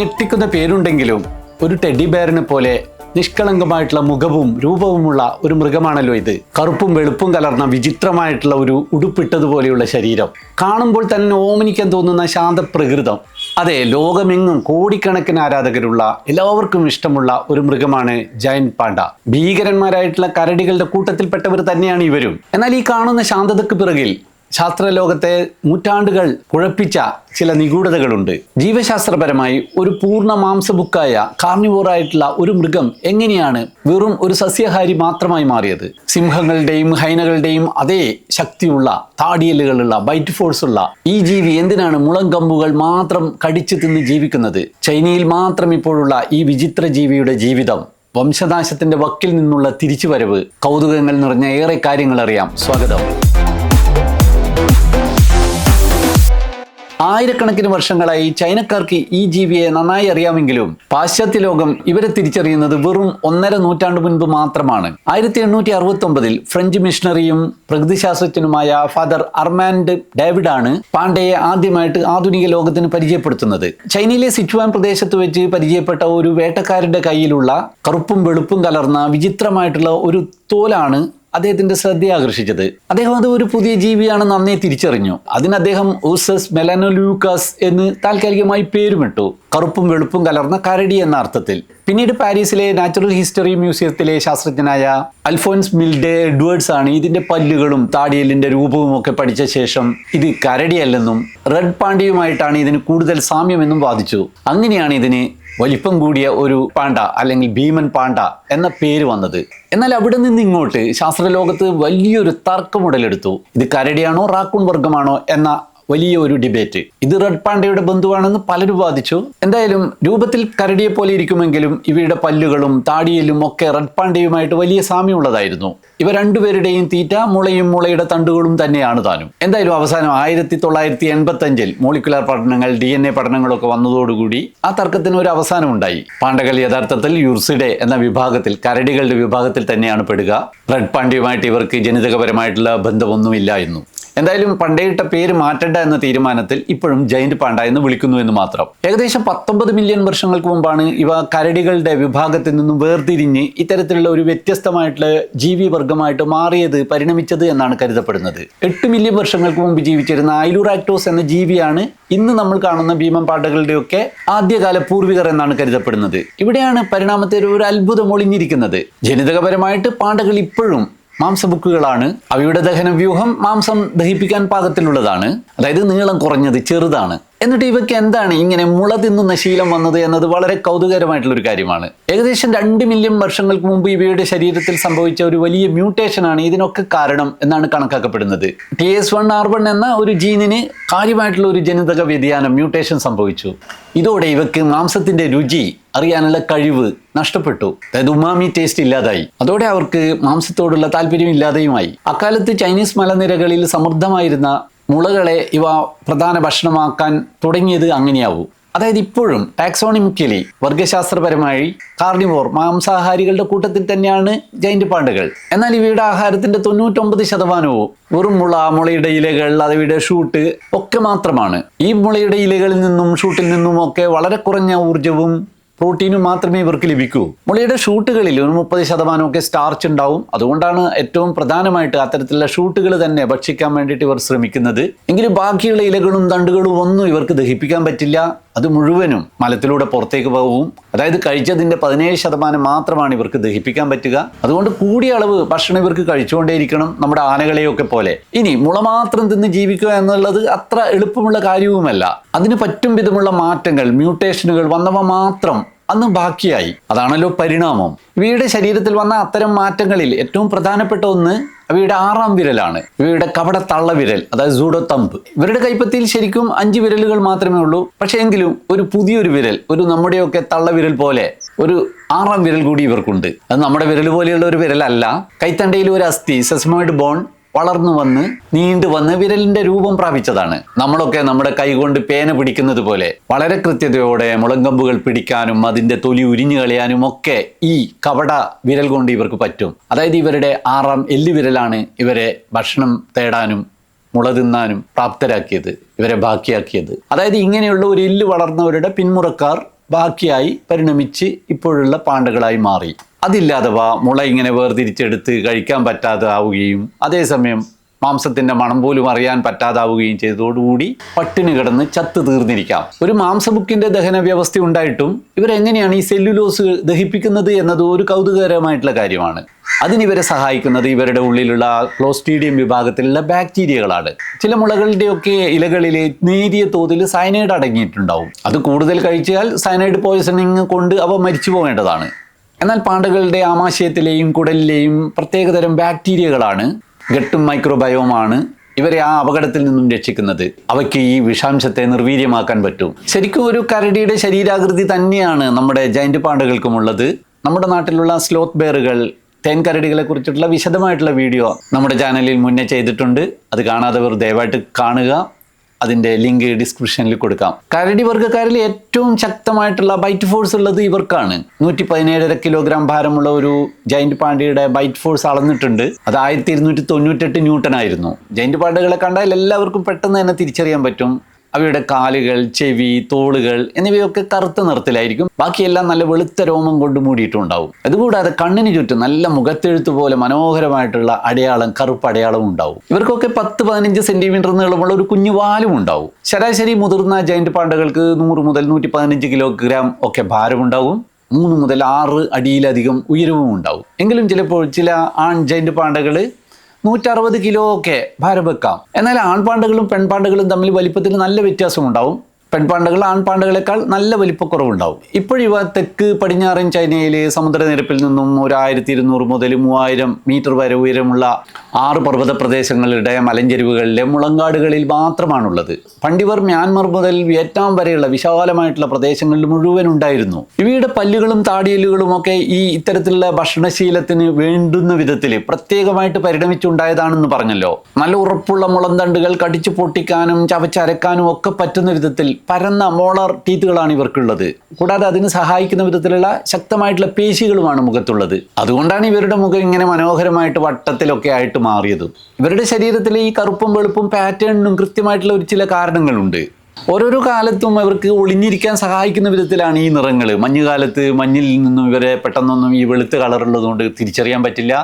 ഞെട്ടിക്കുന്ന പേരുണ്ടെങ്കിലും ഒരു ടെഡി ബെയറിനെ പോലെ നിഷ്കളങ്കമായിട്ടുള്ള മുഖവും രൂപവുമുള്ള ഒരു മൃഗമാണല്ലോ ഇത്. കറുപ്പും വെളുപ്പും കലർന്ന വിചിത്രമായിട്ടുള്ള ഒരു ഉടുപ്പിട്ടതുപോലെയുള്ള ശരീരം, കാണുമ്പോൾ തന്നെ ഓമനിക്കാൻ തോന്നുന്ന ശാന്തപ്രകൃതം. അതെ, ലോകമെങ്ങും കോടിക്കണക്കിന് ആരാധകരുള്ള എല്ലാവർക്കും ഇഷ്ടമുള്ള ഒരു മൃഗമാണ് ജയന്റ് പാണ്ട. ഭീകരന്മാരായിട്ടുള്ള കരടികളുടെ കൂട്ടത്തിൽപ്പെട്ടവർ തന്നെയാണ് ഇവരും. എന്നാൽ ഈ കാണുന്ന ശാന്തതയ്ക്ക് പിറകിൽ ശാസ്ത്രലോകത്തെ നൂറ്റാണ്ടുകൾ കുഴപ്പിച്ച ചില നിഗൂഢതകളുണ്ട്. ജീവശാസ്ത്രപരമായി ഒരു പൂർണ്ണ മാംസബുക്കായ കാർണിവോറായിട്ടുള്ള ഒരു മൃഗം എങ്ങനെയാണ് വെറും ഒരു സസ്യാഹാരി മാത്രമായി മാറിയത്? സിംഹങ്ങളുടെയും ഹൈനകളുടെയും അതേ ശക്തിയുള്ള താടിയലുകളുള്ള ബൈറ്റ് ഫോഴ്സ് ഉള്ള ഈ ജീവി എന്തിനാണ് മുളങ്കമ്പുകൾ മാത്രം കടിച്ചു തിന്ന് ജീവിക്കുന്നത്? ചൈനയിൽ മാത്രം ഇപ്പോഴുള്ള ഈ വിചിത്ര ജീവിയുടെ ജീവിതം, വംശനാശത്തിന്റെ വക്കിൽ നിന്നുള്ള തിരിച്ചുവരവ്, കൗതുകങ്ങൾ നിറഞ്ഞ ഏറെ കാര്യങ്ങൾ അറിയാം. സ്വാഗതം. ആയിരക്കണക്കിന് വർഷങ്ങളായി ചൈനക്കാർക്ക് ഈ ജീവിയെ നന്നായി അറിയാമെങ്കിലും പാശ്ചാത്യ ലോകം ഇവരെ തിരിച്ചറിയുന്നത് വെറും 1.5 നൂറ്റാണ്ട് മുൻപ് മാത്രമാണ്. 1869 ഫ്രഞ്ച് മിഷണറിയും പ്രകൃതിശാസ്ത്രജ്ഞനുമായ ഫാദർ അർമാൻഡ് ഡേവിഡാണ് പാണ്ടയെ ആദ്യമായിട്ട് ആധുനിക ലോകത്തിന് പരിചയപ്പെടുത്തുന്നത്. ചൈനയിലെ സിച്ചുവാൻ പ്രദേശത്ത് വെച്ച് പരിചയപ്പെട്ട ഒരു വേട്ടക്കാരന്റെ കയ്യിലുള്ള കറുപ്പും വെളുപ്പും കലർന്ന വിചിത്രമായിട്ടുള്ള ഒരു തോലാണ് അദ്ദേഹത്തിന്റെ ശ്രദ്ധയെ ആകർഷിച്ചത്. അദ്ദേഹം അത് ഒരു പുതിയ ജീവിയാണ് നന്നേ തിരിച്ചറിഞ്ഞു. അതിന് അദ്ദേഹം ഊസസ് മെലനോലൂക്കസ് എന്ന് താൽക്കാലികമായി പേരുമിട്ടു. കറുപ്പും വെളുപ്പും കലർന്ന കരടി എന്ന അർത്ഥത്തിൽ. പിന്നീട് പാരീസിലെ നാച്ചുറൽ ഹിസ്റ്ററി മ്യൂസിയത്തിലെ ശാസ്ത്രജ്ഞനായ അൽഫോൻസ് മിൽഡെ എഡ്വേർഡ്സ് ആണ് ഇതിന്റെ പല്ലുകളും താടിയലിന്റെ രൂപവും ഒക്കെ പഠിച്ച ശേഷം ഇത് കരടിയല്ലെന്നും റെഡ് പാണ്ടയുമായിട്ടാണ് ഇതിന് കൂടുതൽ സാമ്യമെന്നും വാദിച്ചു. അങ്ങനെയാണ് ഇതിന് വലിപ്പം കൂടിയ ഒരു പാണ്ട അല്ലെങ്കിൽ ഭീമൻ പാണ്ട എന്ന പേര് വന്നത്. എന്നാൽ അവിടെ നിന്ന് ഇങ്ങോട്ട് ശാസ്ത്രലോകത്ത് വലിയൊരു തർക്കമുടലെടുത്തു. ഇത് കരടിയാണോ റാക്കൂൺ വർഗമാണോ എന്ന വലിയ ഒരു ഡിബേറ്റ്. ഇത് റെഡ് പാണ്ടയുടെ ബന്ധുവാണെന്ന് പലരും വാദിച്ചു. എന്തായാലും രൂപത്തിൽ കരടിയെ പോലെ ഇരിക്കുമെങ്കിലും ഇവയുടെ പല്ലുകളും താടിയലും ഒക്കെ റെഡ് പാണ്ടയുമായിട്ട് വലിയ സാമ്യമുള്ളതായിരുന്നു. ഇവ രണ്ടുപേരുടെയും തീറ്റ മുളയും മുളയുടെ തണ്ടുകളും തന്നെയാണ് താനും. എന്തായാലും അവസാനം 1985 മോളിക്കുലാർ പഠനങ്ങൾ, DNA പഠനങ്ങളൊക്കെ വന്നതോടുകൂടി ആ തർക്കത്തിന് ഒരു അവസാനം ഉണ്ടായി. പാണ്ടകൾ യഥാർത്ഥത്തിൽ യൂർസിഡെ എന്ന വിഭാഗത്തിൽ, കരടികളുടെ വിഭാഗത്തിൽ തന്നെയാണ് പെടുക. റെഡ് പാണ്ടയുമായിട്ട് ഇവർക്ക് ജനിതകപരമായിട്ടുള്ള ബന്ധമൊന്നുമില്ല എന്നും. എന്തായാലും പണ്ടേയിട്ട പേര് മാറ്റണ്ട എന്ന തീരുമാനത്തിൽ ഇപ്പോഴും ജയന്റ് പാണ്ട എന്ന് വിളിക്കുന്നു എന്ന് മാത്രം. ഏകദേശം 19 മില്യൺ വർഷങ്ങൾക്ക് മുമ്പാണ് ഇവ കരടികളുടെ വിഭാഗത്തിൽ നിന്നും വേർതിരിഞ്ഞ് ഇത്തരത്തിലുള്ള ഒരു വ്യത്യസ്തമായിട്ടുള്ള ജീവിവർഗമായിട്ട് മാറിയത്, പരിണമിച്ചത് എന്നാണ് കരുതപ്പെടുന്നത്. 8 മില്യൺ വർഷങ്ങൾക്ക് മുമ്പ് ജീവിച്ചിരുന്ന ഐലുറാക്ടോസ് എന്ന ജീവിയാണ് ഇന്ന് നമ്മൾ കാണുന്ന ഭീമൻ പാണ്ടകളുടെയൊക്കെ ആദ്യകാല പൂർവികർ എന്നാണ് കരുതപ്പെടുന്നത്. ഇവിടെയാണ് പരിണാമത്തിൽ ഒരു അത്ഭുതം ഒളിഞ്ഞിരിക്കുന്നത്. ജനിതകപരമായിട്ട് പാണ്ടകൾ ഇപ്പോഴും മാംസബുക്കുകളാണ്. അവയുടെ ദഹനവ്യൂഹം മാംസം ദഹിപ്പിക്കാൻ പാകത്തിലുള്ളതാണ്. അതായത് നീളം കുറഞ്ഞത്, ചെറുതാണ്. എന്നിട്ട് ഇവയ്ക്ക് എന്താണ് ഇങ്ങനെ മുള തിന്നുന്ന ശീലം വന്നത് എന്നത് വളരെ കൗതുകരമായിട്ടുള്ള ഒരു കാര്യമാണ്. ഏകദേശം 2 മില്യൺ വർഷങ്ങൾക്ക് മുമ്പ് ഇവയുടെ ശരീരത്തിൽ സംഭവിച്ച ഒരു വലിയ മ്യൂട്ടേഷനാണ് ഇതിനൊക്കെ കാരണം എന്നാണ് കണക്കാക്കപ്പെടുന്നത്. TS1R1 എന്ന ഒരു ജീനിന് കാര്യമായിട്ടുള്ള ഒരു ജനിതക വ്യതിയാനം, മ്യൂട്ടേഷൻ സംഭവിച്ചു. ഇതോടെ ഇവയ്ക്ക് മാംസത്തിന്റെ രുചി അറിയാനുള്ള കഴിവ് നഷ്ടപ്പെട്ടു. അതായത് ഉമാമി ടേസ്റ്റ് ഇല്ലാതായി. അതോടെ അവർക്ക് മാംസത്തോടുള്ള താല്പര്യം ഇല്ലാതെയുമായി. അക്കാലത്ത് ചൈനീസ് മലനിരകളിൽ സമൃദ്ധമായിരുന്ന മുളകളെ ഇവ പ്രധാന ഭക്ഷണമാക്കാൻ തുടങ്ങിയത് അങ്ങനെയാവും. അതായത് ഇപ്പോഴും ടാക്സോണിമിക്കലി, വർഗശാസ്ത്രപരമായി കാർണിവോർ, മാംസാഹാരികളുടെ കൂട്ടത്തിൽ തന്നെയാണ് ജയന്റ് പാണ്ടകൾ. എന്നാൽ ഇവയുടെ ആഹാരത്തിന്റെ 99% വെറും മുളയുടെ ഇലകൾ, അവയുടെ ഷൂട്ട് ഒക്കെ മാത്രമാണ്. ഈ മുളയുടെ ഇലകളിൽ നിന്നും ഷൂട്ടിൽ നിന്നും ഒക്കെ വളരെ കുറഞ്ഞ ഊർജവും പ്രോട്ടീനും മാത്രമേ ഇവർക്ക് ലഭിക്കൂ. മുളയുടെ ഷൂട്ടുകളിൽ ഒരു 30% ഒക്കെ സ്റ്റാർച്ച് ഉണ്ടാവും. അതുകൊണ്ടാണ് ഏറ്റവും പ്രധാനമായിട്ട് അത്തരത്തിലുള്ള ഷൂട്ടുകൾ തന്നെ ഭക്ഷിക്കാൻ വേണ്ടിയിട്ട് ഇവർ ശ്രമിക്കുന്നത്. എങ്കിലും ബാക്കിയുള്ള ഇലകളും തണ്ടുകളും ഒന്നും ഇവർക്ക് ദഹിപ്പിക്കാൻ പറ്റില്ല. അത് മുഴുവനും മലത്തിലൂടെ പുറത്തേക്ക് പോകും. അതായത് കഴിച്ചതിൻ്റെ 17% മാത്രമാണ് ഇവർക്ക് ദഹിപ്പിക്കാൻ പറ്റുക. അതുകൊണ്ട് കൂടിയ അളവ് ഭക്ഷണം ഇവർക്ക് കഴിച്ചുകൊണ്ടേയിരിക്കണം, നമ്മുടെ ആനകളെയൊക്കെ പോലെ. ഇനി മുള മാത്രം തിന്ന് ജീവിക്കുക എന്നുള്ളത് അത്ര എളുപ്പമുള്ള കാര്യവുമല്ല. അതിന് പറ്റും വിധമുള്ള മാറ്റങ്ങൾ, മ്യൂട്ടേഷനുകൾ വന്നവ മാത്രം അന്ന് ബാക്കിയായി. അതാണല്ലോ പരിണാമം. ഇവയുടെ ശരീരത്തിൽ വന്ന അത്തരം മാറ്റങ്ങളിൽ ഏറ്റവും പ്രധാനപ്പെട്ട ഒന്ന് അവയുടെ 6ാം വിരലാണ്. ഇവയുടെ കപട തള്ളവിരൽ, അതായത് സൂഡോ തമ്പ്. ഇവരുടെ കൈപ്പത്തിയിൽ ശരിക്കും 5 വിരലുകൾ മാത്രമേ ഉള്ളൂ. പക്ഷേ എങ്കിലും ഒരു പുതിയൊരു വിരൽ, ഒരു നമ്മുടെയൊക്കെ തള്ളവിരൽ പോലെ ഒരു 6ാം വിരൽ കൂടി ഇവർക്കുണ്ട്. അത് നമ്മുടെ വിരൽ പോലെയുള്ള ഒരു വിരലല്ല. കൈത്തണ്ടയിൽ ഒരു അസ്ഥി, സെസമോയിഡ് ബോൺ, വളർന്നു വന്ന് നീണ്ടു വന്ന് വിരലിന്റെ രൂപം പ്രാപിച്ചതാണ്. നമ്മളൊക്കെ നമ്മുടെ കൈകൊണ്ട് പേന പിടിക്കുന്നത് പോലെ വളരെ കൃത്യതയോടെ മുളങ്കമ്പുകൾ പിടിക്കാനും അതിന്റെ തൊലി ഉരിഞ്ഞു കളയാനും ഒക്കെ ഈ കവട വിരൽ കൊണ്ട് ഇവർക്ക് പറ്റും. അതായത് ഇവരുടെ 6ാം എല്ലുവിരലാണ് ഇവരെ ഭക്ഷണം തേടാനും മുള തിന്നാനും പ്രാപ്തരാക്കിയത്, ഇവരെ ബാക്കിയാക്കിയത്. അതായത് ഇങ്ങനെയുള്ള ഒരു എല്ല് വളർന്നവരുടെ പിന്മുറക്കാർ ബാക്കിയായി പരിണമിച്ച് ഇപ്പോഴുള്ള പാണ്ടകളായി മാറി. അതില്ലാതെ മുള ഇങ്ങനെ വേർതിരിച്ചെടുത്ത് കഴിക്കാൻ പറ്റാതെ ആവുകയും അതേസമയം മാംസത്തിന്റെ മണം പോലും അറിയാൻ പറ്റാതാവുകയും ചെയ്തതോടുകൂടി പട്ടിണി കിടന്ന് ചത്തു തീർന്നിരിക്കാം. ഒരു മാംസബുക്കിന്റെ ദഹന വ്യവസ്ഥ ഉണ്ടായിട്ടും ഇവരെങ്ങനെയാണ് ഈ സെല്ലുലോസ് ദഹിപ്പിക്കുന്നത് എന്നത് ഒരു കൗതുകകരമായിട്ടുള്ള കാര്യമാണ്. അതിനിവരെ സഹായിക്കുന്നത് ഇവരുടെ ഉള്ളിലുള്ള ക്ലോസ്ട്രീഡിയം വിഭാഗത്തിലുള്ള ബാക്ടീരിയകളാണ്. ചില മുളകളുടെയൊക്കെ ഇലകളിൽ നേരിയ തോതിൽ സയനൈഡ് അടങ്ങിയിട്ടുണ്ടാവും. അത് കൂടുതൽ കഴിച്ചാൽ സയനൈഡ് പോയ്സണിങ് കൊണ്ട് അവ മരിച്ചു പോകേണ്ടതാണ്. എന്നാൽ പാണ്ടകളുടെ ആമാശയത്തിലെയും കുടലിലെയും പ്രത്യേകതരം ബാക്ടീരിയകളാണ് ഗട്ടും മൈക്രോബയോമാണ് ഇവരെ ആ അപകടത്തിൽ നിന്നും രക്ഷിക്കുന്നത്. അവയ്ക്ക് ഈ വിഷാംശത്തെ നിർവീര്യമാക്കാൻ പറ്റും. ശരിക്കും ഒരു കരടിയുടെ ശരീരാകൃതി തന്നെയാണ് നമ്മുടെ ജയന്റ് പാണ്ടകൾക്കുമുള്ളത്. നമ്മുടെ നാട്ടിലുള്ള സ്ലോത്ത് ബെയറുകൾ, തേൻ കരടികളെ കുറിച്ചിട്ടുള്ള വിശദമായിട്ടുള്ള വീഡിയോ നമ്മുടെ ചാനലിൽ മുന്നേ ചെയ്തിട്ടുണ്ട്. അത് കാണാത്തവർ ദയവായിട്ട് കാണുക. അതിൻ്റെ ലിങ്ക് ഡിസ്ക്രിപ്ഷനിൽ കൊടുക്കാം. കരടി വർഗ്ഗക്കാരിൽ ഏറ്റവും ശക്തമായിട്ടുള്ള ബൈറ്റ് ഫോഴ്സ് ഉള്ളത് ഇവർക്കാണ്. 117.5 കിലോഗ്രാം ഭാരമുള്ള ഒരു ജയന്റ് പാണ്ടയുടെ ബൈറ്റ് ഫോഴ്സ് അളന്നിട്ടുണ്ട്. അത് 1298 ന്യൂട്ടൺ ആയിരുന്നു. ജയന്റ് പാണ്ടകളെ കണ്ടാൽ എല്ലാവർക്കും പെട്ടെന്ന് തന്നെ തിരിച്ചറിയാൻ പറ്റും. അവയുടെ കാലുകൾ, ചെവി, തോളുകൾ എന്നിവയൊക്കെ കറുത്ത നിറത്തിലായിരിക്കും. ബാക്കിയെല്ലാം നല്ല വെളുത്ത രോമം കൊണ്ട് മൂടിയിട്ടുണ്ടാവും. അതുകൂടാതെ കണ്ണിന് ചുറ്റും നല്ല മുഖത്തെഴുത്ത് പോലെ മനോഹരമായിട്ടുള്ള അടയാളം, കറുപ്പ് അടയാളവും ഉണ്ടാവും. ഇവർക്കൊക്കെ 10-15 സെന്റിമീറ്റർ നീളമുള്ള ഒരു കുഞ്ഞു വാലും ഉണ്ടാവും. ശരാശരി മുതിർന്ന ജയന്റ് പാണ്ടകൾക്ക് 100 മുതൽ 115 കിലോഗ്രാം ഒക്കെ ഭാരമുണ്ടാവും. 3 മുതൽ 6 അടിയിലധികം ഉയരവും ഉണ്ടാവും. എങ്കിലും ചിലപ്പോൾ ചില ആൺ ജയന്റ് പാണ്ടകൾ 160 കിലോ ഒക്കെ ഭാരം വെക്കാം. എന്നാൽ ആൺപാണ്ടകളും പെൺപാണ്ടകളും തമ്മിൽ വലിപ്പത്തിൽ നല്ല വ്യത്യാസമുണ്ടാവും. പെൺപാണ്ടകൾ ആൺപാണ്ടകളെക്കാൾ നല്ല വലിപ്പക്കുറവുണ്ടാവും. ഇപ്പോഴിവ തെക്ക് പടിഞ്ഞാറൻ ചൈനയിലെ സമുദ്രനിരപ്പിൽ നിന്നും 1200 മുതൽ 3000 മീറ്റർ വരെ ഉയരമുള്ള 6 പർവ്വത പ്രദേശങ്ങളുടെ മലഞ്ചെരിവുകളിലെ മുളങ്കാടുകളിൽ മാത്രമാണുള്ളത്. പണ്ടിവർ മ്യാൻമർ മുതൽ വിയറ്റ്നാം വരെയുള്ള വിശാലമായിട്ടുള്ള പ്രദേശങ്ങളിൽ മുഴുവൻ ഉണ്ടായിരുന്നു. ഇവയുടെ പല്ലുകളും താടിയല്ലുകളും ഒക്കെ ഈ ഇത്തരത്തിലുള്ള ഭക്ഷണശീലത്തിന് വേണ്ടുന്ന വിധത്തിൽ പ്രത്യേകമായിട്ട് പരിണമിച്ചുണ്ടായതാണെന്ന് പറഞ്ഞല്ലോ. നല്ല ഉറപ്പുള്ള മുളന്തണ്ടുകൾ കടിച്ചു പൊട്ടിക്കാനും ചവച്ചരക്കാനും ഒക്കെ പറ്റുന്ന വിധത്തിൽ പരന്ന മോളാർ ടീത്തുകളാണ് ഇവർക്കുള്ളത്. കൂടാതെ അതിന് സഹായിക്കുന്ന വിധത്തിലുള്ള ശക്തമായിട്ടുള്ള പേശികളുമാണ് മുഖത്തുള്ളത്. അതുകൊണ്ടാണ് ഇവരുടെ മുഖം ഇങ്ങനെ മനോഹരമായിട്ട് വട്ടത്തിലൊക്കെ ആയിട്ട് മാറിയത്. ഇവരുടെ ശരീരത്തിലെ ഈ കറുപ്പും വെളുപ്പും പാറ്റേണിനും കൃത്യമായിട്ടുള്ള ഒരു ചില കാരണങ്ങളുണ്ട്. ഓരോരോ കാലത്തും അവർക്ക് ഒളിഞ്ഞിരിക്കാൻ സഹായിക്കുന്ന വിധത്തിലാണ് ഈ നിറങ്ങൾ. മഞ്ഞുകാലത്ത് മഞ്ഞിൽ നിന്നും ഇവരെ പെട്ടെന്നൊന്നും ഈ വെളുത്ത കളറുള്ളതുകൊണ്ട് തിരിച്ചറിയാൻ പറ്റില്ല.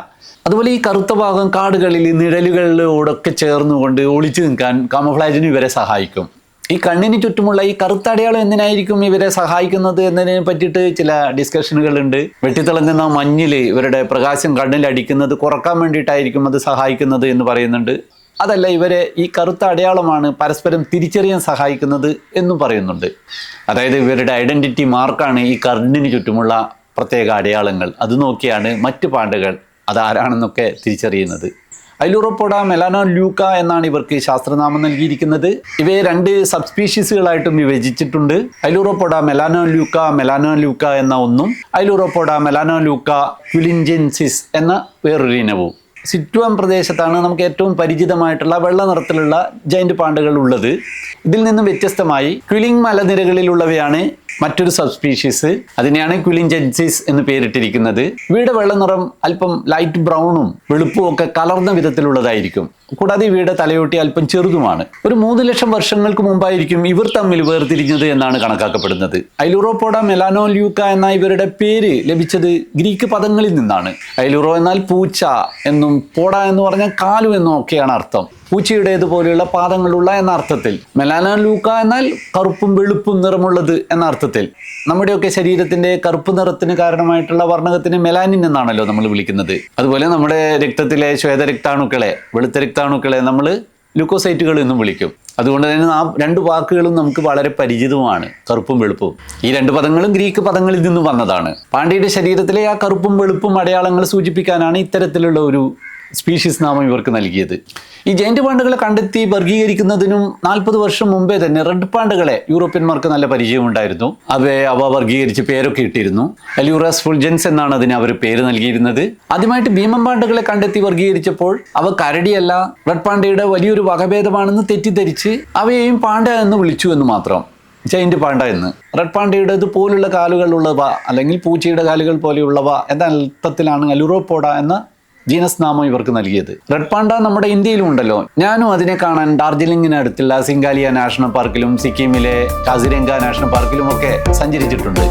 അതുപോലെ ഈ കറുത്ത ഭാഗം കാടുകളിൽ നിഴലുകളിലോടൊക്കെ ചേർന്നുകൊണ്ട് ഒളിച്ചു നിൽക്കാൻ കാമഫ്ലാജിന് ഇവരെ സഹായിക്കും. ഈ കണ്ണിന് ചുറ്റുമുള്ള ഈ കറുത്ത അടയാളം എന്തിനായിരിക്കും ഇവരെ സഹായിക്കുന്നത് എന്നതിനെ പറ്റിയിട്ട് ചില ഡിസ്കഷനുകളുണ്ട്. വെട്ടിത്തിളങ്ങുന്ന മഞ്ഞിൽ ഇവരുടെ പ്രകാശം കണ്ണിലടിക്കുന്നത് കുറക്കാൻ വേണ്ടിയിട്ടായിരിക്കും അത് സഹായിക്കുന്നത് എന്ന് പറയുന്നുണ്ട്. അതല്ല, ഇവരെ ഈ കറുത്ത അടയാളമാണ് പരസ്പരം തിരിച്ചറിയാൻ സഹായിക്കുന്നത് എന്നും പറയുന്നുണ്ട്. അതായത് ഇവരുടെ ഐഡന്റിറ്റി മാർക്കാണ് ഈ കണ്ണിന് ചുറ്റുമുള്ള പ്രത്യേക അടയാളങ്ങൾ. അത് നോക്കിയാണ് മറ്റു പാണ്ടകൾ അതാരാണെന്നൊക്കെ തിരിച്ചറിയുന്നത്. ഐലൂറോപോഡ മെലാനോലൂക്ക എന്നാണ് ഇവർക്ക് ശാസ്ത്രനാമം നൽകിയിരിക്കുന്നത്. ഇവയെ 2 സബ്സ്പീഷീസുകളായിട്ടും വിഭജിച്ചിട്ടുണ്ട്. ഐലൂറോപോഡ മെലാനോലൂക്ക എന്ന ഒന്നും ഐലൂറോപോഡ മെലാനോലൂക്ക ക്വിലിൻജെൻസിസ് എന്ന വേറൊരു ഇനവും. സിറ്റുവാൻ പ്രദേശത്താണ് നമുക്ക് ഏറ്റവും പരിചിതമായിട്ടുള്ള വെള്ള നിറത്തിലുള്ള ജയന്റ് പാണ്ടകൾ ഉള്ളത്. ഇതിൽ നിന്നും വ്യത്യസ്തമായി ക്വിലിംഗ് മലനിരകളിലുള്ളവയാണ് മറ്റൊരു സബ്സ്പീഷീസ്. അതിനെയാണ് ക്വിലിൻജെൻസിസ് എന്ന് പേരിട്ടിരിക്കുന്നത്. ഇവയുടെ വെള്ള നിറം അല്പം ലൈറ്റ് ബ്രൗണും വെളുപ്പും ഒക്കെ കലർന്ന വിധത്തിലുള്ളതായിരിക്കും. കൂടാതെ ഇവയുടെ തലയോട്ടി അല്പം ചെറുതുമാണ്. ഒരു 3 ലക്ഷം വർഷങ്ങൾക്ക് മുമ്പായിരിക്കും ഇവർ തമ്മിൽ വേർതിരിഞ്ഞത് എന്നാണ് കണക്കാക്കപ്പെടുന്നത്. ഐലൂറോപോഡ മെലാനോലൂക്ക എന്ന ഇവരുടെ പേര് ലഭിച്ചത് ഗ്രീക്ക് പദങ്ങളിൽ നിന്നാണ്. ഐലൂറോ എന്നാൽ പൂച്ച എന്നും പോഡ എന്ന് പറഞ്ഞാൽ കാലു എന്നും ഒക്കെയാണ് അർത്ഥം. പൂച്ചയുടേതുപോലെയുള്ള പാദങ്ങളുള്ള എന്ന അർത്ഥത്തിൽ. മെലാനോലൂക്ക എന്നാൽ കറുപ്പും വെളുപ്പും നിറമുള്ളത് എന്ന അർത്ഥത്തിൽ. നമ്മുടെയൊക്കെ ശരീരത്തിന്റെ കറുപ്പ് നിറത്തിന് കാരണമായിട്ടുള്ള വർണ്ണകത്തിന് മെലാനിൻ എന്നാണല്ലോ നമ്മൾ വിളിക്കുന്നത്. അതുപോലെ നമ്മുടെ രക്തത്തിലെ ശ്വേതരക്താണുക്കളെ, വെളുത്ത രക്താണുക്കളെ നമ്മൾ ലുക്കോസൈറ്റുകൾ എന്നും വിളിക്കും. അതുകൊണ്ട് തന്നെ ആ 2 വാക്കുകളും നമുക്ക് വളരെ പരിചിതവുമാണ്, കറുപ്പും വെളുപ്പും. ഈ 2 പദങ്ങളും ഗ്രീക്ക് പദങ്ങളിൽ നിന്നും വന്നതാണ്. പാണ്ഡ്യയുടെ ശരീരത്തിലെ ആ കറുപ്പും വെളുപ്പും അടയാളങ്ങൾ സൂചിപ്പിക്കാനാണ് ഇത്തരത്തിലുള്ള ഒരു സ്പീഷീസ് നാമം ഇവർക്ക് നൽകിയത്. ഈ ജയന്റ് പാണ്ടകളെ കണ്ടെത്തി വർഗീകരിക്കുന്നതിനും 40 വർഷം മുമ്പേ തന്നെ റെഡ് പാണ്ടകളെ യൂറോപ്യന്മാർക്ക് നല്ല പരിചയമുണ്ടായിരുന്നു. അവ വർഗീകരിച്ച് പേരൊക്കെ ഇട്ടിരുന്നു. എലൂറസ് ഫുൾജൻസ് എന്നാണ് അതിന് അവർ പേര് നൽകിയിരുന്നത്. ആദ്യമായിട്ട് ഭീമൻ പാണ്ടകളെ കണ്ടെത്തി വർഗീകരിച്ചപ്പോൾ അവ കരടിയല്ല, റെഡ് പാണ്ടയുടെ വലിയൊരു വകഭേദമാണെന്ന് തെറ്റിദ്ധരിച്ച് അവയെയും പാണ്ട എന്ന് വിളിച്ചു എന്ന് മാത്രം. ജയന്റ് പാണ്ട എന്ന്. റെഡ് പാണ്ടയുടേത് പോലുള്ള കാലുകളുള്ളവ അല്ലെങ്കിൽ പൂച്ചയുടെ കാലുകൾ പോലെയുള്ളവ എന്ന അർത്ഥത്തിലാണ് എലൂറോപോഡ എന്ന ജീനസ് നാമം ഇവർക്ക് നൽകിയത്. റെഡ് പാണ്ട നമ്മുടെ ഇന്ത്യയിലും ഉണ്ടല്ലോ. ഞാനും അതിനെ കാണാൻ ഡാർജിലിംഗിനടുത്തുള്ള സിംഗാലിയ നാഷണൽ പാർക്കിലും സിക്കിമിലെ കാസിരംഗ നാഷണൽ പാർക്കിലും ഒക്കെ സഞ്ചരിച്ചിട്ടുണ്ട്.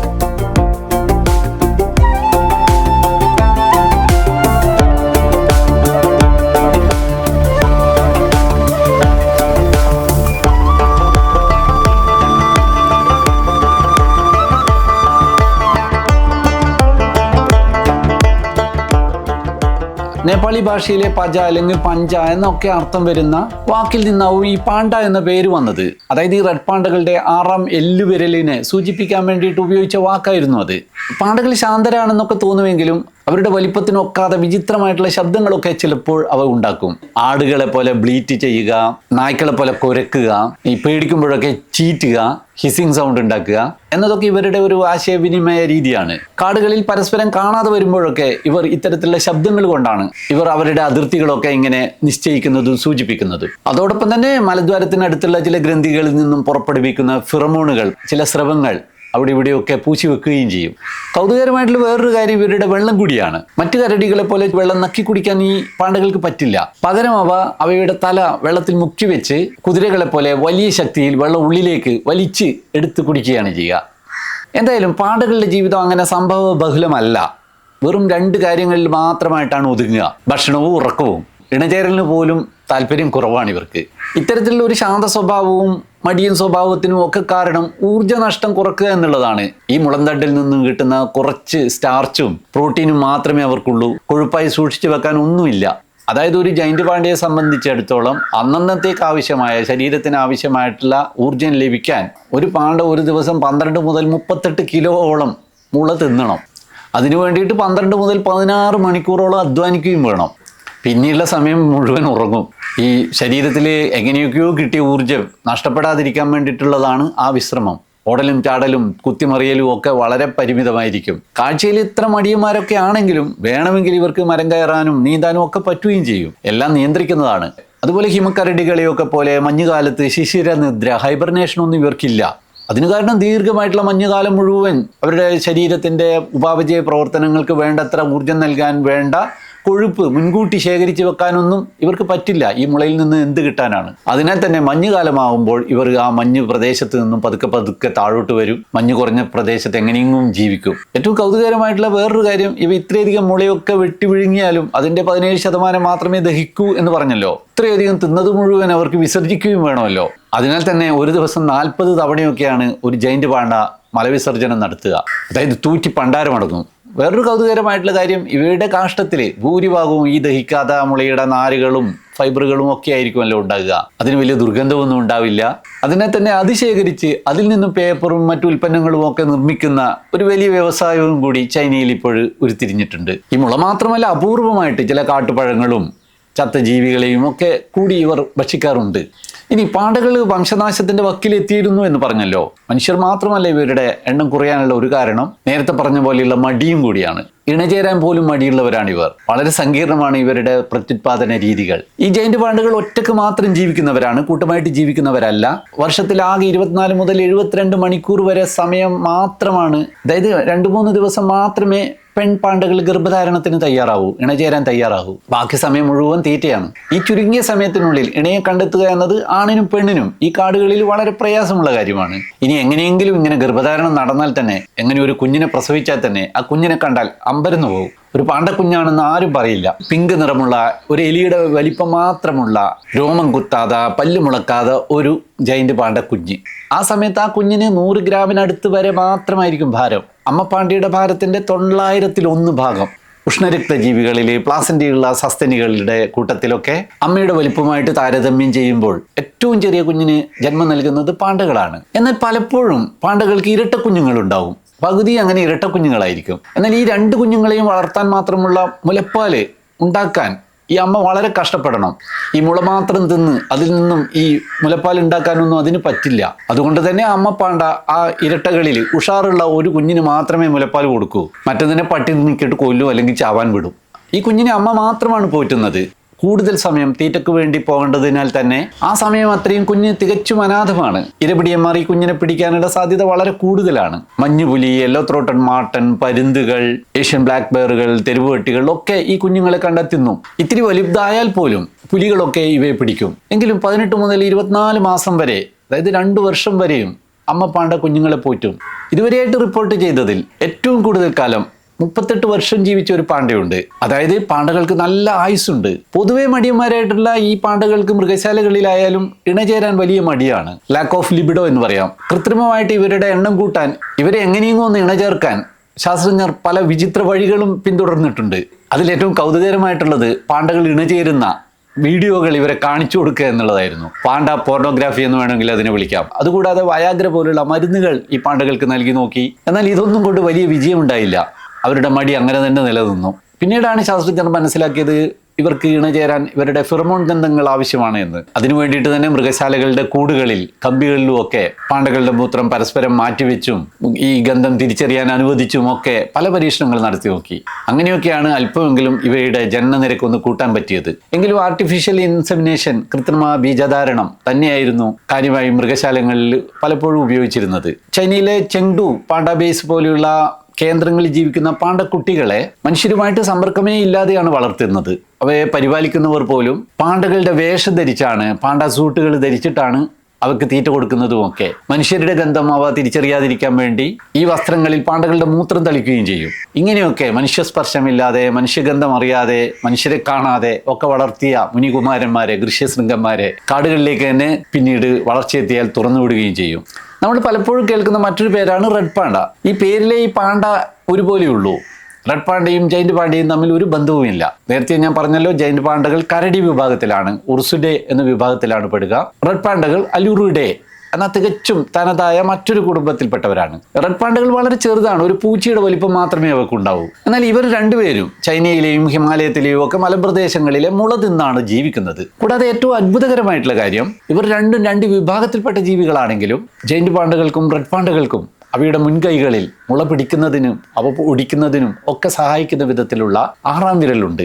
നേപ്പാളി ഭാഷയിലെ പജ അല്ലെങ്കിൽ പഞ്ച എന്നൊക്കെ അർത്ഥം വരുന്ന വാക്കിൽ നിന്നാവും ഈ പാണ്ട എന്ന പേര് വന്നത്. അതായത് ഈ റെഡ് പാണ്ടകളുടെ 6ാം എല്ലുവിരലിനെ സൂചിപ്പിക്കാൻ വേണ്ടിയിട്ട് ഉപയോഗിച്ച വാക്കായിരുന്നു അത്. പാണ്ടകൾ ശാന്തരാണെന്നൊക്കെ തോന്നുമെങ്കിലും അവരുടെ വലിപ്പത്തിനൊക്കാതെ വിചിത്രമായിട്ടുള്ള ശബ്ദങ്ങളൊക്കെ ചിലപ്പോൾ അവ ഉണ്ടാക്കും. ആടുകളെ പോലെ ബ്ലീറ്റ് ചെയ്യുക, നായ്ക്കളെ പോലെ കുരക്കുക, ഈ പേടിക്കുമ്പോഴൊക്കെ ചീറ്റുക, ഹിസിങ് സൗണ്ട് ഉണ്ടാക്കുക എന്നതൊക്കെ ഇവരുടെ ഒരു ആശയവിനിമയ രീതിയാണ്. കാടുകളിൽ പരസ്പരം കാണാതെ വരുമ്പോഴൊക്കെ ഇവർ ഇത്തരത്തിലുള്ള ശബ്ദങ്ങൾ കൊണ്ടാണ് ഇവർ അവരുടെ അതിർത്തികളൊക്കെ ഇങ്ങനെ നിശ്ചയിക്കുന്നതും സൂചിപ്പിക്കുന്നതും. അതോടൊപ്പം തന്നെ മലദ്വാരത്തിനടുത്തുള്ള ചില ഗ്രന്ഥികളിൽ നിന്നും പുറപ്പെടുവിക്കുന്ന ഫിറമോണുകൾ, ചില സ്രവങ്ങൾ അവിടെ ഇവിടെയൊക്കെ പൂശി വെക്കുകയും ചെയ്യും. കൗതുകരമായിട്ടുള്ള വേറൊരു കാര്യം ഇവരുടെ വെള്ളം കൂടിയാണ്. മറ്റു കരടികളെ പോലെ വെള്ളം നക്കി കുടിക്കാൻ ഈ പാണ്ടകൾക്ക് പറ്റില്ല. പകരം അവയുടെ തല വെള്ളത്തിൽ മുക്കി വെച്ച് കുതിരകളെ പോലെ വലിയ ശക്തിയിൽ വെള്ളം ഉള്ളിലേക്ക് വലിച്ച് എടുത്ത് കുടിക്കുകയാണ് ചെയ്യുക. എന്തായാലും പാണ്ടകളുടെ ജീവിതം അങ്ങനെ സംഭവ ബഹുലമല്ല. വെറും 2 കാര്യങ്ങളിൽ മാത്രമായിട്ടാണ് ഒതുങ്ങുക: ഭക്ഷണവും ഉറക്കവും. ഇണചേരലിന് പോലും താല്പര്യം കുറവാണ് ഇവർക്ക്. ഇത്തരത്തിലുള്ള ഒരു ശാന്ത സ്വഭാവവും മടിയൻ സ്വഭാവത്തിനും ഒക്കെ കാരണം ഊർജ്ജ നഷ്ടം കുറക്കുക എന്നുള്ളതാണ്. ഈ മുളന്തണ്ടിൽ നിന്നും കിട്ടുന്ന കുറച്ച് സ്റ്റാർച്ചും പ്രോട്ടീനും മാത്രമേ അവർക്കുള്ളൂ. കൊഴുപ്പായി സൂക്ഷിച്ചു വെക്കാൻ ഒന്നുമില്ല. അതായത് ഒരു ജൈന്റ് പാണ്ടയെ സംബന്ധിച്ചിടത്തോളം അന്നന്നത്തേക്ക് ആവശ്യമായ, ശരീരത്തിന് ആവശ്യമായിട്ടുള്ള ഊർജ്ജം ലഭിക്കാൻ ഒരു പാണ്ട ഒരു ദിവസം 12 മുതൽ 38 കിലോയോളം മുള തിന്നണം. അതിനു വേണ്ടിയിട്ട് 12 മുതൽ 16 മണിക്കൂറോളം അധ്വാനിക്കുകയും വേണം. പിന്നെയുള്ള സമയം മുഴുവൻ ഉറങ്ങും. ഈ ശരീരത്തിൽ എങ്ങനെയൊക്കെയോ കിട്ടിയ ഊർജ്ജം നഷ്ടപ്പെടാതിരിക്കാൻ വേണ്ടിയിട്ടുള്ളതാണ് ആ വിശ്രമം. ഓടലും ചാടലും കുത്തിമറിയലും ഒക്കെ വളരെ പരിമിതമായിരിക്കും. കാഴ്ചയിൽ ഇത്ര മടിയന്മാരൊക്കെ ആണെങ്കിലും വേണമെങ്കിൽ ഇവർക്ക് മരം കയറാനും നീന്താനും ഒക്കെ പറ്റുകയും ചെയ്യും. എല്ലാം നിയന്ത്രിക്കുന്നതാണ്. അതുപോലെ ഹിമക്കരടികളെയൊക്കെ പോലെ മഞ്ഞുകാലത്ത് ശിശിരനിദ്ര, ഹൈബർനേഷൻ ഒന്നും ഇവർക്കില്ല. അതിന് കാരണം ദീർഘമായിട്ടുള്ള മഞ്ഞുകാലം മുഴുവൻ അവരുടെ ശരീരത്തിൻ്റെ ഉപാപചയ പ്രവർത്തനങ്ങൾക്ക് വേണ്ടത്ര ഊർജ്ജം നൽകാൻ വേണ്ട കൊഴുപ്പ് മുൻകൂട്ടി ശേഖരിച്ച് വെക്കാനൊന്നും ഇവർക്ക് പറ്റില്ല. ഈ മുളയിൽ നിന്ന് എന്ത് കിട്ടാനാണ്? അതിനാൽ തന്നെ മഞ്ഞുകാലമാകുമ്പോൾ ഇവർ ആ മഞ്ഞ് പ്രദേശത്ത് നിന്നും പതുക്കെ പതുക്കെ താഴോട്ട് വരും. മഞ്ഞ് കുറഞ്ഞ പ്രദേശത്ത് എങ്ങനെയെങ്കിലും ജീവിക്കും. ഏറ്റവും കൗതുകരമായിട്ടുള്ള വേറൊരു കാര്യം, ഇവ ഇത്രയധികം മുളയൊക്കെ വെട്ടി വിഴുങ്ങിയാലും അതിൻ്റെ 17% മാത്രമേ ദഹിക്കൂ എന്ന് പറഞ്ഞല്ലോ. ഇത്രയധികം തിന്നത് മുഴുവൻ അവർക്ക് വിസർജിക്കുകയും വേണമല്ലോ. അതിനാൽ തന്നെ ഒരു ദിവസം 40 തവണയൊക്കെയാണ് ഒരു ജൈന്റ് പാണ്ട മലവിസർജനം നടത്തുക. അതായത് തൂറ്റി പണ്ടാരമടങ്ങും. വേറൊരു കൗതുകരമായിട്ടുള്ള കാര്യം, ഇവയുടെ കാഷ്ടത്തിൽ ഭൂരിഭാഗവും ഈ ദഹിക്കാത്ത മുളയുടെ നാരുകളും ഫൈബറുകളും ഒക്കെ ആയിരിക്കുമല്ലോ ഉണ്ടാകുക. അതിന് വലിയ ദുർഗന്ധമൊന്നും ഉണ്ടാവില്ല. അതിനെ തന്നെ അത് ശേഖരിച്ച് അതിൽ നിന്നും പേപ്പറും മറ്റു ഉൽപ്പന്നങ്ങളും ഒക്കെ നിർമ്മിക്കുന്ന ഒരു വലിയ വ്യവസായവും കൂടി ചൈനയിൽ ഇപ്പോൾ ഉരുത്തിരിഞ്ഞിട്ടുണ്ട്. ഈ മുള മാത്രമല്ല, അപൂർവമായിട്ട് ചില കാട്ടുപഴങ്ങളും ചത്ത ജീവികളെയും ഒക്കെ കൂടി ഇവർ ഭക്ഷിക്കാറുണ്ട്. ഇനി പാണ്ടകൾ വംശനാശത്തിന്റെ വക്കിലെത്തിയിരുന്നു എന്ന് പറഞ്ഞല്ലോ. മനുഷ്യർ മാത്രമല്ല ഇവരുടെ എണ്ണം കുറയാനുള്ള ഒരു കാരണം നേരത്തെ പറഞ്ഞ പോലെയുള്ള മടിയും കൂടിയാണ്. ഇണചേരാൻ പോലും മടിയുള്ളവരാണ് ഇവർ. വളരെ സങ്കീർണമാണ് ഇവരുടെ പ്രത്യുത്പാദന രീതികൾ. ഈ ജൈന്റ് പാണ്ടകൾ ഒറ്റക്ക് മാത്രം ജീവിക്കുന്നവരാണ്, കൂട്ടമായിട്ട് ജീവിക്കുന്നവരല്ല. വർഷത്തിൽ ആകെ 24 മുതൽ 72 മണിക്കൂർ വരെ സമയം മാത്രമാണ്, അതായത് 2-3 ദിവസം മാത്രമേ പെൺപാണ്ടകൾ ഗർഭധാരണത്തിന് തയ്യാറാവൂ, ഇണചേരാൻ തയ്യാറാകൂ. ബാക്കി സമയം മുഴുവൻ തീറ്റയാണ്. ഈ ചുരുങ്ങിയ സമയത്തിനുള്ളിൽ ഇണയെ കണ്ടെത്തുക എന്നത് ആണിനും പെണ്ണിനും ഈ കാടുകളിൽ വളരെ പ്രയാസമുള്ള കാര്യമാണ്. ഇനി എങ്ങനെയെങ്കിലും ഇങ്ങനെ ഗർഭധാരണം നടന്നാൽ തന്നെ, എങ്ങനെ ഒരു കുഞ്ഞിനെ പ്രസവിച്ചാൽ തന്നെ ആ കുഞ്ഞിനെ കണ്ടാൽ അമ്പരന്ന് പോകും. ഒരു പാണ്ടക്കുഞ്ഞാണെന്ന് ആരും പറയില്ല. പിങ്ക് നിറമുള്ള ഒരു എലിയുടെ വലിപ്പം മാത്രമുള്ള, രോമം കുത്താതെ പല്ല് മുളക്കാതെ ഒരു ജൈന്റ് പാണ്ടക്കുഞ്ഞ്. ആ സമയത്ത് ആ കുഞ്ഞിന് 100 ഗ്രാമിനടുത്ത് വരെ മാത്രമായിരിക്കും ഭാരം. അമ്മപ്പാണ്ടിയുടെ ഭാരത്തിന്റെ 900-ൽ 1 ഉഷ്ണരക്തജീവികളിൽ പ്ലാസന്റിയുള്ള സസ്തനികളുടെ കൂട്ടത്തിലൊക്കെ അമ്മയുടെ വലിപ്പമായിട്ട് താരതമ്യം ചെയ്യുമ്പോൾ ഏറ്റവും ചെറിയ കുഞ്ഞിന് ജന്മം നൽകുന്നത് പാണ്ടകളാണ്. എന്നാൽ പലപ്പോഴും പാണ്ടകൾക്ക് ഇരട്ട കുഞ്ഞുങ്ങളുണ്ടാവും. പകുതി അങ്ങനെ ഇരട്ട കുഞ്ഞുങ്ങളായിരിക്കും. എന്നാൽ ഈ 2 കുഞ്ഞുങ്ങളെയും വളർത്താൻ മാത്രമുള്ള മുലപ്പാല് ഉണ്ടാക്കാൻ ഈ അമ്മ വളരെ കഷ്ടപ്പെടണം. ഈ മുള മാത്രം തിന്ന് അതിൽ നിന്നും ഈ മുലപ്പാൽ ഉണ്ടാക്കാനൊന്നും അതിന് പറ്റില്ല. അതുകൊണ്ട് തന്നെ അമ്മ പാണ്ട ആ ഇരട്ടകളിൽ ഉഷാറുള്ള ഒരു കുഞ്ഞിന് മാത്രമേ മുലപ്പാൽ കൊടുക്കൂ. മറ്റതിനെ പട്ടി നിന്നിട്ട് കൊല്ലും അല്ലെങ്കിൽ ചാവാൻ വിടും. ഈ കുഞ്ഞിനെ അമ്മ മാത്രമാണ് പോറ്റുന്നത്. കൂടുതൽ സമയം തീറ്റയ്ക്ക് വേണ്ടി പോകേണ്ടതിനാൽ തന്നെ ആ സമയം അത്രയും കുഞ്ഞ് തികച്ചും അനാഥമാണ്. ഇരപിടിയന്മാർ ഈ കുഞ്ഞിനെ പിടിക്കാനുള്ള സാധ്യത വളരെ കൂടുതലാണ്. മഞ്ഞുപുലി, യെല്ലോ ത്രോട്ടഡ് മാർട്ടൻ, പരുന്തുകൾ, ഏഷ്യൻ ബ്ലാക്ക് ബെയറുകൾ, തെരുവുപട്ടികൾ ഒക്കെ ഈ കുഞ്ഞുങ്ങളെ കണ്ടെത്തുന്നു. ഇത്തിരി വലുതായാൽ പോലും പുലികളൊക്കെ ഇവയെ പിടിക്കും. എങ്കിലും 18 മുതൽ 24 മാസം വരെ, അതായത് 2 വർഷം വരെയും അമ്മ പാണ്ട കുഞ്ഞുങ്ങളെ പോറ്റും. ഇതുവരെയായിട്ട് റിപ്പോർട്ട് ചെയ്തതിൽ ഏറ്റവും കൂടുതൽ കാലം 38 വർഷം ജീവിച്ച ഒരു പാണ്ടയുണ്ട്. അതായത് പാണ്ടകൾക്ക് നല്ല ആയുസ്സുണ്ട്. പൊതുവെ മടിയന്മാരായിട്ടുള്ള ഈ പാണ്ടകൾക്ക് മൃഗശാലകളിലായാലും ഇണചേരാൻ വലിയ മടിയാണ്. ലാക്ക് ഓഫ് ലിബിഡോ എന്ന് പറയാം. കൃത്രിമമായിട്ട് ഇവരുടെ എണ്ണം കൂട്ടാൻ, ഇവരെ എങ്ങനെയെങ്കിലും ഒന്ന് ഇണചേർക്കാൻ ശാസ്ത്രജ്ഞർ പല വിചിത്ര വഴികളും പിന്തുടർന്നിട്ടുണ്ട്. അതിലേറ്റവും കൗതുകരമായിട്ടുള്ളത് പാണ്ടകൾ ഇണചേരുന്ന വീഡിയോകൾ ഇവരെ കാണിച്ചു കൊടുക്കുക എന്നുള്ളതായിരുന്നു. പാണ്ട പോർണോഗ്രാഫി എന്ന് വേണമെങ്കിൽ അതിനെ വിളിക്കാം. അതുകൂടാതെ വയാഗ്ര പോലുള്ള മരുന്നുകൾ ഈ പാണ്ടകൾക്ക് നൽകി നോക്കി. എന്നാൽ ഇതൊന്നും കൊണ്ട് വലിയ വിജയമുണ്ടായില്ല. അവരുടെ മടി അങ്ങനെ തന്നെ നിലനിന്നു. പിന്നീടാണ് ശാസ്ത്രജ്ഞർ മനസ്സിലാക്കിയത് ഇവർക്ക് ഇണചേരാൻ ഇവരുടെ ഫിറമോൺ ഗന്ധങ്ങൾ ആവശ്യമാണ് എന്ന്. അതിനു വേണ്ടിയിട്ട് തന്നെ മൃഗശാലകളുടെ കൂടുകളിൽ, കമ്പികളിലും ഒക്കെ പാണ്ടകളുടെ മൂത്രം പരസ്പരം മാറ്റിവെച്ചും ഈ ഗന്ധം തിരിച്ചറിയാൻ അനുവദിച്ചും ഒക്കെ പല പരീക്ഷണങ്ങൾ നടത്തി നോക്കി. അങ്ങനെയൊക്കെയാണ് അല്പമെങ്കിലും ഇവയുടെ ജനനനിരക്ക് ഒന്ന് കൂട്ടാൻ പറ്റിയത്. എങ്കിലും ആർട്ടിഫിഷ്യൽ ഇൻസെമിനേഷൻ, കൃത്രിമ ബീജധാരണം തന്നെയായിരുന്നു കാര്യമായി മൃഗശാലകളിൽ പലപ്പോഴും ഉപയോഗിച്ചിരുന്നത്. ചൈനയിലെ ചെങ്ഡു പാണ്ടാബേസ് പോലെയുള്ള കേന്ദ്രങ്ങളിൽ ജീവിക്കുന്ന പാണ്ടക്കുട്ടികളെ മനുഷ്യരുമായിട്ട് സമ്പർക്കമേ ഇല്ലാതെയാണ് വളർത്തുന്നത്. അവയെ പരിപാലിക്കുന്നവർ പോലും പാണ്ടകളുടെ വേഷം ധരിച്ചാണ്, പാണ്ട സൂട്ടുകൾ ധരിച്ചിട്ടാണ് അവർക്ക് തീറ്റ കൊടുക്കുന്നതുമൊക്കെ. മനുഷ്യരുടെ ഗന്ധം അവ തിരിച്ചറിയാതിരിക്കാൻ വേണ്ടി ഈ വസ്ത്രങ്ങളിൽ പാണ്ടകളുടെ മൂത്രം തളിക്കുകയും ചെയ്യും. ഇങ്ങനെയൊക്കെ മനുഷ്യസ്പർശമില്ലാതെ, മനുഷ്യഗന്ധം അറിയാതെ, മനുഷ്യരെ കാണാതെ ഒക്കെ വളർത്തിയ മുനികുമാരന്മാരെ, ഗൃഹ്യശൃംഗന്മാരെ കാടുകളിലേക്ക് തന്നെ പിന്നീട് വളർച്ചയെത്തിയാൽ തുറന്നുവിടുകയും ചെയ്യും. നമ്മൾ പലപ്പോഴും കേൾക്കുന്ന മറ്റൊരു പേരാണ് റെഡ് പാണ്ട. ഈ പേരിലെ ഈ പാണ്ട ഒരുപോലെയുള്ളൂ. റെഡ് പാണ്ടയും ജൈന്റ് പാണ്ടയും തമ്മിൽ ഒരു ബന്ധവുമില്ല. നേരത്തെ ഞാൻ പറഞ്ഞല്ലോ, ജൈന്റ് പാണ്ടകൾ കരടി വിഭാഗത്തിലാണ്, ഉർസുഡേ എന്ന വിഭാഗത്തിലാണ് പെടുക. റെഡ് പാണ്ടകൾ അലുറുഡേ എന്ന തികച്ചും തനതായ മറ്റൊരു കുടുംബത്തിൽപ്പെട്ടവരാണ്. റെഡ് പാണ്ടകൾ വളരെ ചെറുതാണ്, ഒരു പൂച്ചയുടെ വലിപ്പം മാത്രമേ അവർക്ക് ഉണ്ടാവൂ. എന്നാൽ ഇവർ രണ്ടുപേരും ചൈനയിലെയും ഹിമാലയത്തിലെയും ഒക്കെ മലമ്പ്രദേശങ്ങളിലെ മുള തിന്നാണ് ജീവിക്കുന്നത്. കൂടാതെ ഏറ്റവും അത്ഭുതകരമായിട്ടുള്ള കാര്യം, ഇവർ രണ്ടും 2 വിഭാഗത്തിൽപ്പെട്ട ജീവികളാണെങ്കിലും ജൈന്റ് പാണ്ടകൾക്കും റെഡ് പാണ്ടകൾക്കും അവയുടെ മുൻകൈകളിൽ മുള പിടിക്കുന്നതിനും അവ ഒടിക്കുന്നതിനും ഒക്കെ സഹായിക്കുന്ന വിധത്തിലുള്ള 6ാം വിരലുണ്ട്.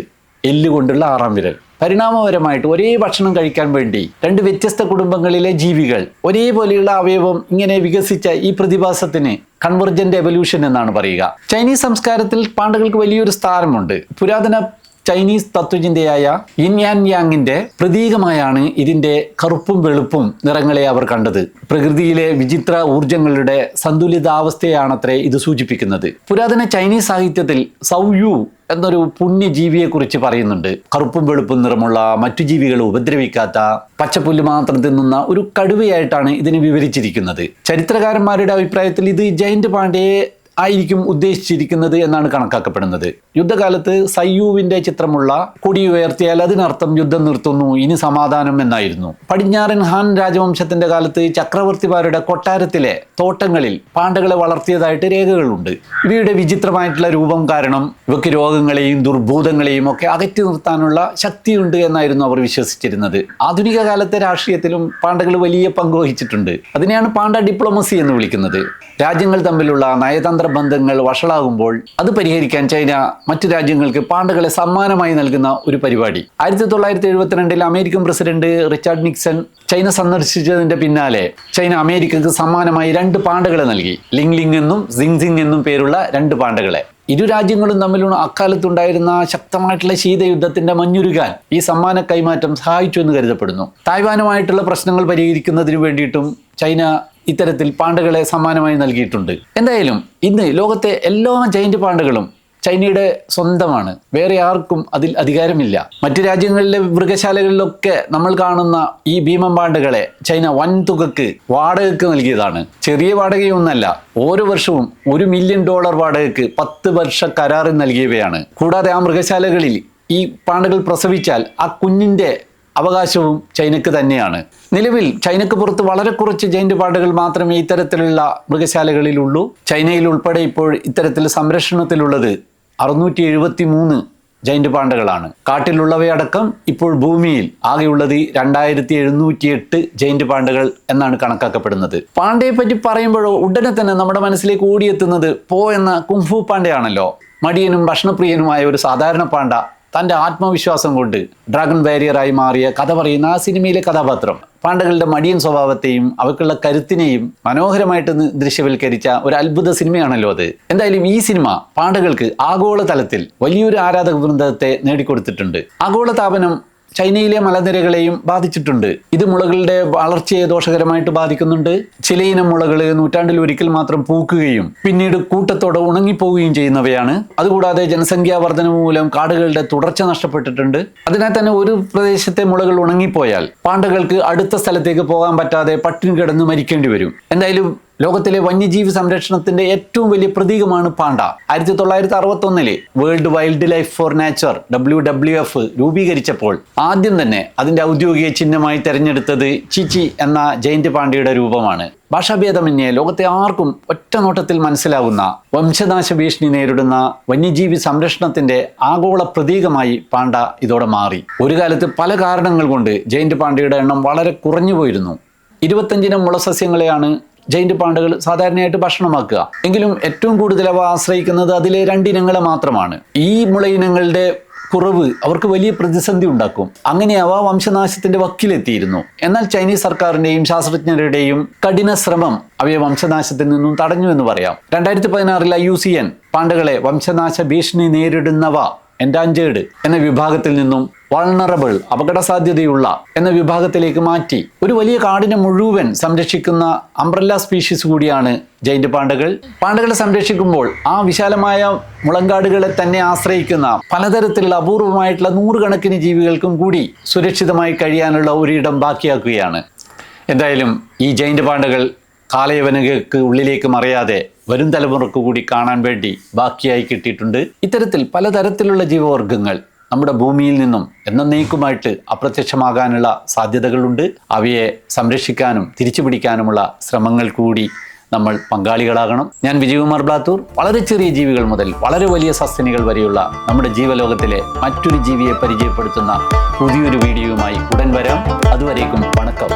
എല്ലുകൊണ്ടുള്ള 6ാം വിരൽ. പരിണാമപരമായിട്ട് ഒരേ ഭക്ഷണം കഴിക്കാൻ വേണ്ടി 2 വ്യത്യസ്ത കുടുംബങ്ങളിലെ ജീവികൾ ഒരേപോലെയുള്ള അവയവം ഇങ്ങനെ വികസിച്ച ഈ പ്രതിഭാസത്തിന് കൺവെർജന്റ് എവല്യൂഷൻ എന്നാണ് പറയുക. ചൈനീസ് സംസ്കാരത്തിൽ പാണ്ടകൾക്ക് വലിയൊരു സ്ഥാനമുണ്ട്. പുരാതന ചൈനീസ് തത്വചിന്തയായ യിൻ ആൻഡ് യാങ്ങിന്റെ പ്രതീകമായാണ് ഇതിന്റെ കറുപ്പും വെളുപ്പും നിറങ്ങളെ അവർ കണ്ടത്. പ്രകൃതിയിലെ വിചിത്ര ഊർജങ്ങളുടെ സന്തുലിതാവസ്ഥയാണത്രേ ഇത് സൂചിപ്പിക്കുന്നത്. പുരാതന ചൈനീസ് സാഹിത്യത്തിൽ സൗയു എന്നൊരു പുണ്യജീവിയെ കുറിച്ച് പറയുന്നുണ്ട്. കറുപ്പും വെളുപ്പും നിറമുള്ള, മറ്റു ജീവികളെ ഉപദ്രവിക്കാത്ത, പച്ചപ്പുല്ല് മാത്രം തിന്നുന്ന ഒരു കടുവയായിട്ടാണ് ഇതിനെ വിവരിച്ചിരിക്കുന്നത്. ചരിത്രകാരന്മാരുടെ അഭിപ്രായത്തിൽ ഇത് ജൈന്റ് പാണ്ടയെ ആയിരിക്കും ഉദ്ദേശിച്ചിരിക്കുന്നത് എന്നാണ് കണക്കാക്കപ്പെടുന്നത്. യുദ്ധകാലത്ത് സയ്യൂവിന്റെ ചിത്രമുള്ള കൊടി ഉയർത്തിയാൽ അതിനർത്ഥം യുദ്ധം നിർത്തുന്നു, ഇനി സമാധാനം എന്നായിരുന്നു. പടിഞ്ഞാറൻ ഹാൻ രാജവംശത്തിന്റെ കാലത്ത് ചക്രവർത്തിമാരുടെ കൊട്ടാരത്തിലെ തോട്ടങ്ങളിൽ പാണ്ടകളെ വളർത്തിയതായിട്ട് രേഖകളുണ്ട്. ഇവയുടെ വിചിത്രമായിട്ടുള്ള രൂപം കാരണം ഇവയ്ക്ക് രോഗങ്ങളെയും ദുർഭൂതങ്ങളെയും ഒക്കെ അകറ്റി നിർത്താനുള്ള ശക്തിയുണ്ട് എന്നായിരുന്നു അവർ വിശ്വസിച്ചിരുന്നത്. ആധുനിക കാലത്തെ രാഷ്ട്രീയത്തിലും പാണ്ടകൾ വലിയ പങ്ക് വഹിച്ചിട്ടുണ്ട്. അതിനെയാണ് പാണ്ട ഡിപ്ലോമസി എന്ന് വിളിക്കുന്നത്. രാജ്യങ്ങൾ തമ്മിലുള്ള നയതന്ത്ര ബന്ധങ്ങൾ വഷളാകുമ്പോൾ അത് പരിഹരിക്കാൻ ചൈന മറ്റു രാജ്യങ്ങൾക്ക് പാണ്ടകളെ സമ്മാനമായി നൽകുന്ന ഒരു പരിപാടി. 1972 American president Richard Nixon China സന്ദർശിച്ചതിന്റെ പിന്നാലെ ചൈന അമേരിക്കക്ക് സമ്മാനമായി 2 പാണ്ടകളെ നൽകി. ലിങ് ലിങ് എന്നും സിങ് സിങ് എന്നും പേരുള്ള 2 പാണ്ടകളെ. ഇരു രാജ്യങ്ങളും തമ്മിലുള്ള അക്കാലത്തുണ്ടായിരുന്ന ശക്തമായിട്ടുള്ള ശീതയുദ്ധത്തിന്റെ മഞ്ഞുരുകാൻ ഈ സമ്മാന കൈമാറ്റം സഹായിച്ചു എന്ന് കരുതപ്പെടുന്നു. തായ്വാനുമായിട്ടുള്ള പ്രശ്നങ്ങൾ പരിഹരിക്കുന്നതിന് വേണ്ടിയിട്ടും ചൈന ഇത്തരത്തിൽ പാണ്ടകളെ സമ്മാനമായി നൽകിയിട്ടുണ്ട്. എന്തായാലും ഇന്ന് ലോകത്തെ എല്ലാ ജൈന്റ് പാണ്ടകളും ചൈനയുടെ സ്വന്തമാണ്. വേറെ ആർക്കും അതിൽ അധികാരമില്ല. മറ്റു രാജ്യങ്ങളിലെ മൃഗശാലകളിലൊക്കെ നമ്മൾ കാണുന്ന ഈ ഭീമൻ പാണ്ടകളെ ചൈന വൻതുകക്ക് വാടകയ്ക്ക് നൽകിയതാണ്. ചെറിയ വാടകയൊന്നല്ല, ഓരോ വർഷവും $1 മില്യൺ വാടകയ്ക്ക് 10 വർഷ കരാറിൽ നൽകിയവയാണ്. കൂടാതെ ആ മൃഗശാലകളിൽ ഈ പാണ്ടകൾ പ്രസവിച്ചാൽ ആ കുഞ്ഞിൻ്റെ അവകാശവും ചൈനക്ക് തന്നെയാണ്. നിലവിൽ ചൈനക്ക് പുറത്ത് വളരെ കുറച്ച് ജൈന്റ് പാണ്ടകൾ മാത്രമേ ഇത്തരത്തിലുള്ള മൃഗശാലകളിലുള്ളൂ. ചൈനയിൽ ഉൾപ്പെടെ ഇപ്പോൾ ഇത്തരത്തിൽ സംരക്ഷണത്തിലുള്ളത് 673 ജൈന്റ് പാണ്ടകളാണ്. കാട്ടിലുള്ളവയടക്കം ഇപ്പോൾ ഭൂമിയിൽ ആകെയുള്ളത് 2708 ജൈന്റ് പാണ്ടകൾ എന്നാണ് കണക്കാക്കപ്പെടുന്നത്. പാണ്ടയെ പറ്റി പറയുമ്പോഴോ ഉടനെ തന്നെ നമ്മുടെ മനസ്സിലേക്ക് ഓടിയെത്തുന്നത് പോ എന്ന കുങ്ഫു പാണ്ടയാണല്ലോ. മടിയനും ഭക്ഷണപ്രിയനുമായ ഒരു സാധാരണ പാണ്ട തൻ്റെ ആത്മവിശ്വാസം കൊണ്ട് ഡ്രാഗൺ വാരിയറായി മാറിയ കഥ പറയുന്ന ആ സിനിമയിലെ കഥാപാത്രം പാണ്ഡകളുടെ മടിയൻ സ്വഭാവത്തെയും അവയ്ക്കുള്ള കരുത്തിനെയും മനോഹരമായിട്ട് ദൃശ്യവൽക്കരിച്ച ഒരു അത്ഭുത സിനിമയാണല്ലോ അത്. എന്തായാലും ഈ സിനിമ പാണ്ഡകൾക്ക് ആഗോളതലത്തിൽ വലിയൊരു ആരാധക വൃന്ദത്തെ നേടിക്കൊടുത്തിട്ടുണ്ട്. ആഗോളതാപനം ചൈനയിലെ മലനിരകളെയും ബാധിച്ചിട്ടുണ്ട്. ഇത് മുളകളുടെ വളർച്ചയെ ദോഷകരമായിട്ട് ബാധിക്കുന്നുണ്ട്. ചിലയിനം മുളകൾ നൂറ്റാണ്ടിൽ ഒരിക്കൽ മാത്രം പൂക്കുകയും പിന്നീട് കൂട്ടത്തോടെ ഉണങ്ങിപ്പോവുകയും ചെയ്യുന്നവയാണ്. അതുകൂടാതെ ജനസംഖ്യാ വർധന മൂലം കാടുകളുടെ തുടർച്ച നഷ്ടപ്പെട്ടിട്ടുണ്ട്. അതിനാൽ തന്നെ ഒരു പ്രദേശത്തെ മുളകൾ ഉണങ്ങിപ്പോയാൽ പാണ്ഡകൾക്ക് അടുത്ത സ്ഥലത്തേക്ക് പോകാൻ പറ്റാതെ പട്ടിണി കിടന്ന് മരിക്കേണ്ടി വരും. എന്തായാലും ലോകത്തിലെ വന്യജീവി സംരക്ഷണത്തിന്റെ ഏറ്റവും വലിയ പ്രതീകമാണ് Panda. 1961 world wild life for nature WWF രൂപീകരിച്ചപ്പോൾ ആദ്യം തന്നെ അതിന്റെ ഔദ്യോഗിക ചിഹ്നമായി തെരഞ്ഞെടുത്തത് ചിച്ചി എന്ന ജയന്റ് പാണ്ടയുടെ രൂപമാണ്. ഭാഷാഭേദമന്യേ ലോകത്തെ ആർക്കും ഒറ്റ നോട്ടത്തിൽ മനസ്സിലാവുന്ന വംശനാശ ഭീഷണി നേരിടുന്ന വന്യജീവി സംരക്ഷണത്തിന്റെ ആഗോള പ്രതീകമായി പാണ്ട ഇതോടെ മാറി. ഒരു കാലത്ത് പല കാരണങ്ങൾ കൊണ്ട് ജയന്റ് പാണ്ടയുടെ എണ്ണം വളരെ കുറഞ്ഞു പോയിരുന്നു. 25 ഇനം മുളസസ്യങ്ങളെയാണ് ജൈന്റ് പാണ്ടകൾ സാധാരണയായിട്ട് ഭക്ഷണമാക്കുക. എങ്കിലും ഏറ്റവും കൂടുതൽ അവ ആശ്രയിക്കുന്നത് അതിലെ 2 ഇനങ്ങളെ മാത്രമാണ്. ഈ മുളയിനങ്ങളുടെ കുറവ് അവർക്ക് വലിയ പ്രതിസന്ധി ഉണ്ടാക്കും. അങ്ങനെ അവ വംശനാശത്തിന്റെ വക്കിലെത്തിയിരുന്നു. എന്നാൽ ചൈനീസ് സർക്കാരിന്റെയും ശാസ്ത്രജ്ഞരുടെയും കഠിന ശ്രമം അവയെ വംശനാശത്തിൽ നിന്നും തടഞ്ഞു എന്ന് പറയാം. 2016 IUCN പാണ്ടകളെ വംശനാശ ഭീഷണി നേരിടുന്നവ എൻഡാഞ്ചേർഡ് എന്ന വിഭാഗത്തിൽ നിന്നും വൾണറബിൾ അപകട സാധ്യതയുള്ള എന്ന വിഭാഗത്തിലേക്ക് മാറ്റി. ഒരു വലിയ കാടിനെ മുഴുവൻ സംരക്ഷിക്കുന്ന അംബ്രല്ല സ്പീഷീസ് കൂടിയാണ് ജൈന്റ് പാണ്ടകൾ. പാണ്ടകളെ സംരക്ഷിക്കുമ്പോൾ ആ വിശാലമായ മുളങ്കാടുകളെ തന്നെ ആശ്രയിക്കുന്ന പലതരത്തിലുള്ള അപൂർവമായിട്ടുള്ള 100 കണക്കിന് ജീവികൾക്കും കൂടി സുരക്ഷിതമായി കഴിയാനുള്ള ഒരിടം ബാക്കിയാക്കുകയാണ്. എന്തായാലും ഈ ജൈന്റ് പാണ്ടകൾ കാലയവനുകൾക്ക് ഉള്ളിലേക്ക് മറയാതെ വരും തലമുറക്ക് കൂടി കാണാൻ വേണ്ടി ബാക്കിയായി കിട്ടിയിട്ടുണ്ട്. ഇത്തരത്തിൽ പലതരത്തിലുള്ള ജീവവർഗങ്ങൾ നമ്മുടെ ഭൂമിയിൽ നിന്നും എന്നേക്കുമായിട്ട് അപ്രത്യക്ഷമാകാനുള്ള സാധ്യതകളുണ്ട്. അവയെ സംരക്ഷിക്കാനും തിരിച്ചു പിടിക്കാനുമുള്ള ശ്രമങ്ങൾ കൂടി നമ്മൾ പങ്കാളികളാകണം. ഞാൻ വിജയകുമാർ ബ്ലാത്തൂർ. വളരെ ചെറിയ ജീവികൾ മുതൽ വളരെ വലിയ സസ്തനികൾ വരെയുള്ള നമ്മുടെ ജീവലോകത്തിലെ മറ്റൊരു ജീവിയെ പരിചയപ്പെടുത്തുന്ന പുതിയൊരു വീഡിയോയുമായി ഉടൻ വരാം. അതുവരേക്കും വണക്കം.